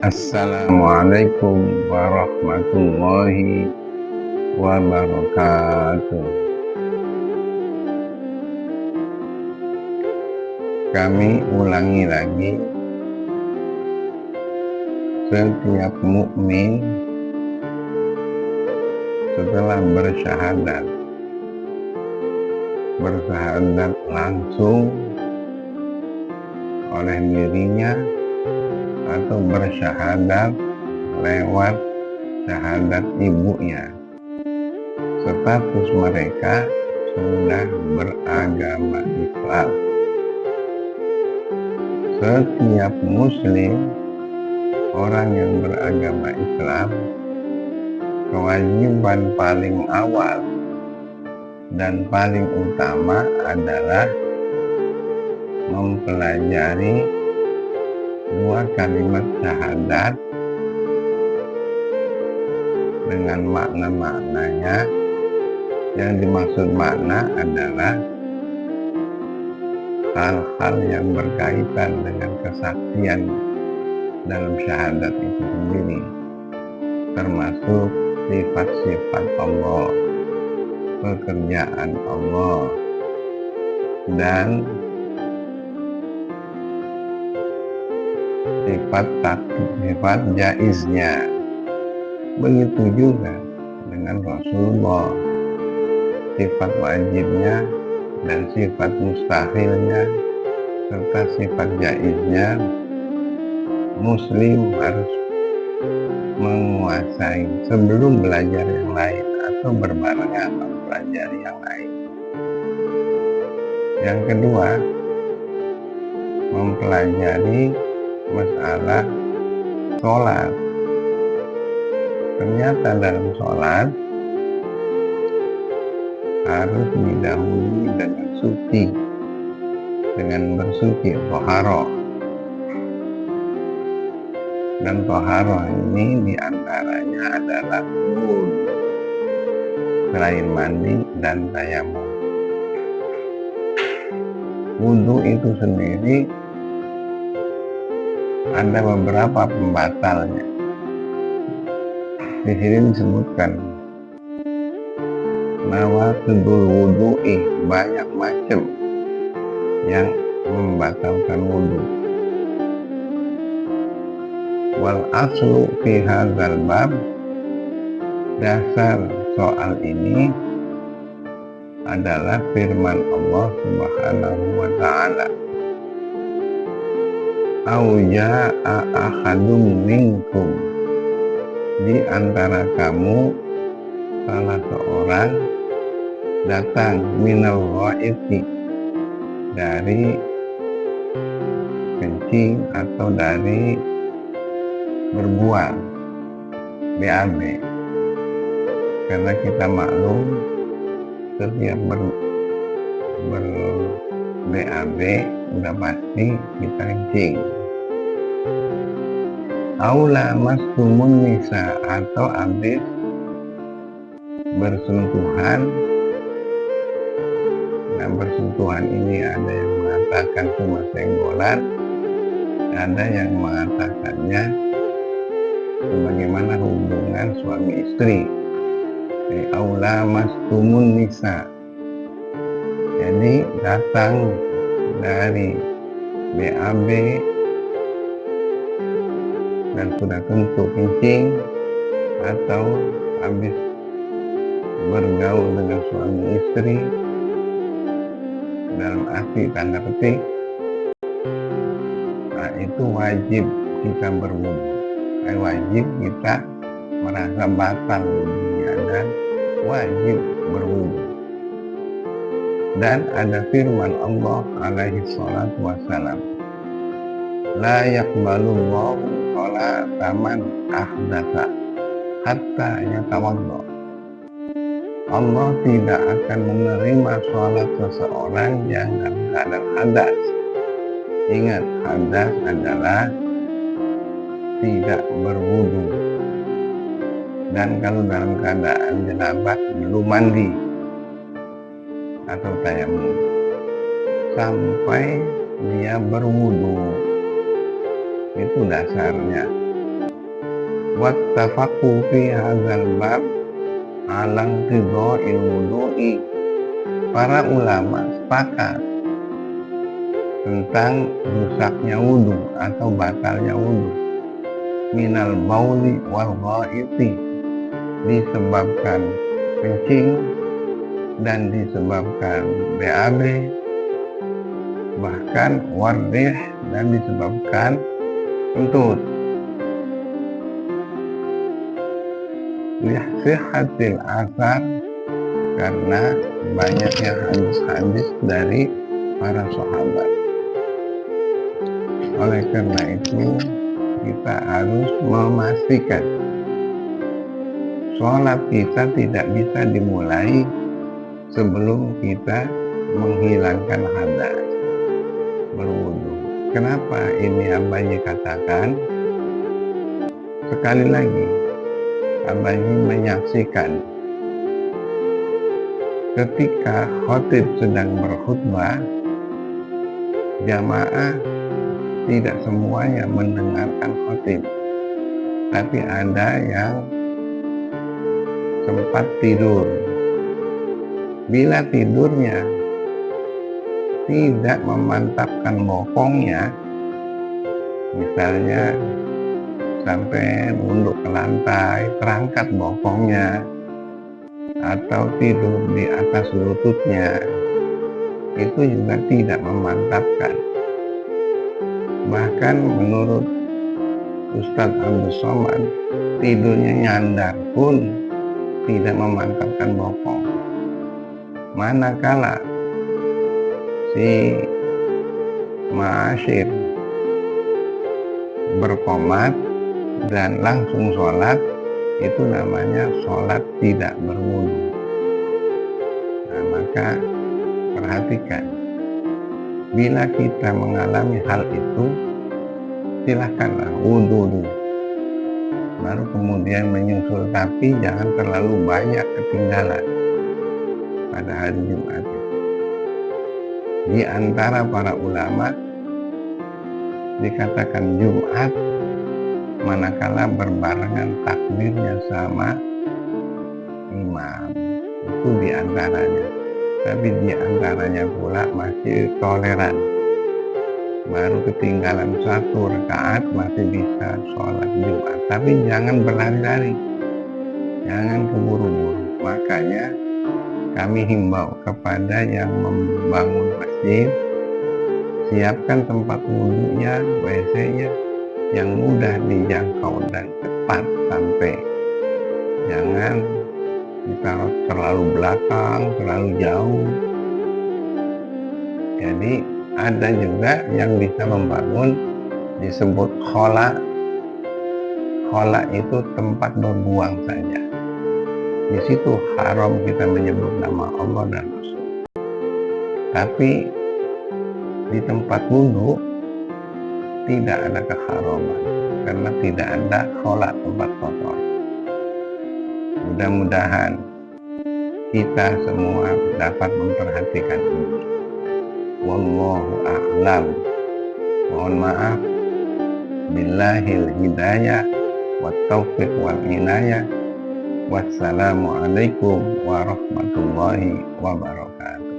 Assalamualaikum warahmatullahi wabarakatuh. Kami ulangi lagi, setiap mukmin setelah bersyahadat langsung oleh dirinya atau bersyahadat lewat syahadat ibunya, status mereka sudah beragama Islam. Setiap muslim, orang yang beragama Islam, kewajiban paling awal dan paling utama adalah mempelajari dua kalimat syahadat dengan makna-maknanya. Yang dimaksud makna adalah hal-hal yang berkaitan dengan kesaksian dalam syahadat itu sendiri, termasuk sifat-sifat Allah, pekerjaan Allah, dan sifat jaiznya. Begitu juga dengan Rasulullah, sifat wajibnya dan sifat mustahilnya serta sifat jaiznya. Muslim harus menguasai sebelum belajar yang lain atau berbarengan mempelajari yang lain. Yang kedua, mempelajari masalah sholat. Ternyata dalam sholat harus didahului dengan suci, dengan bersuci, toharoh. Dan toharoh ini diantaranya adalah wudhu, selain mandi dan tayamum. Wudhu itu sendiri ada beberapa pembatalnya. Di sini disebutkan nawaqidul wudhu'i, banyak macam yang membatalkan wudhu. Wal aslu fi hadzal bab, dasar soal ini adalah firman Allah Subhanahu wa ta'ala, au jaa'a ahadum minkum, di antara kamu salah seorang datang minal ghaiti, dari kencing atau dari berbuang, BAB. Karena kita maklum setiap BAB udah pasti kita kencing. Aula mastumun nisa, atau habis bersentuhan. Nah, bersentuhan ini ada yang mengatakan cuma senggolan, ada yang mengatakannya sebagaimana hubungan suami istri. Aula mastumun nisa, jadi datang dari BAB dan sudah tentu kencing, atau habis bergaul dengan suami istri dalam arti tanda petik, nah itu wajib kita berwudu. Wajib kita merasa batal wudunya dan wajib berwudu. Dan ada firman Allah alaihi salatu wassalam, la yaqbalullahu sholata man ahdatsa hatta yatawadda. Allah tidak akan menerima sholat seseorang yang dalam keadaan hadas. Ingat, hadas adalah tidak berwudu. Dan kalau dalam keadaan janabah belum mandi atau tayamum sampai dia berwudu, itu dasarnya. wattafaqu fi hadzal bab ala qidha'il wudu'i. Para ulama sepakat tentang rusaknya wudhu atau batalnya wudhu minal bauli wal ghaiti, disebabkan kencing dan disebabkan BAB, bahkan wardih dan disebabkan kentut. Lihsihatil asar, karena banyaknya hadis-hadis dari para sahabat. Oleh karena itu kita harus memastikan sholat kita tidak bisa dimulai sebelum kita menghilangkan hadas berwudu. Kenapa ini Abayi katakan? Sekali lagi, Abayi menyaksikan ketika khotib sedang berkhutbah, jamaah tidak semuanya mendengarkan khotib, tapi ada yang sempat tidur. Bila tidurnya tidak memantapkan bokongnya, misalnya sampai nunduk ke lantai, terangkat bokongnya, atau tidur di atas lututnya, itu juga tidak memantapkan. Bahkan menurut Ustadz Abdus Somad, tidurnya nyandar pun tidak memantapkan bokong. Manakala si Ma'asyir berkomat dan langsung sholat, itu namanya sholat tidak berwudu. Nah, maka perhatikan, bila kita mengalami hal itu, silahkanlah wudu dulu, baru kemudian menyusul, tapi jangan terlalu banyak ketinggalan pada hari Jumat. Di antara para ulama dikatakan Jumat manakala berbarengan takbirnya sama imam, itu diantaranya. Tapi diantaranya pula masih toleran, baru ketinggalan 1 rakaat masih bisa sholat Jumat. Tapi jangan berlari-lari, jangan keburu-buru. Makanya kami himbau kepada yang membangun masjid, siapkan tempat wudhunya, WC-nya yang mudah dijangkau dan cepat sampai. Jangan ditaruh terlalu belakang, terlalu jauh. Jadi ada juga yang bisa membangun, disebut khola. Khola itu tempat berbuang saja. Di situ haram kita menyebut nama Allah dan Rasul. Tapi di tempat wudhu tidak ada keharaman, karena tidak ada khola, tempat kotor. Mudah-mudahan kita semua dapat memperhatikan ini. Wallahu a'lam. Mohon maaf. Billahil hidayah wa taufiq wal inayah. Wassalamualaikum warahmatullahi wabarakatuh.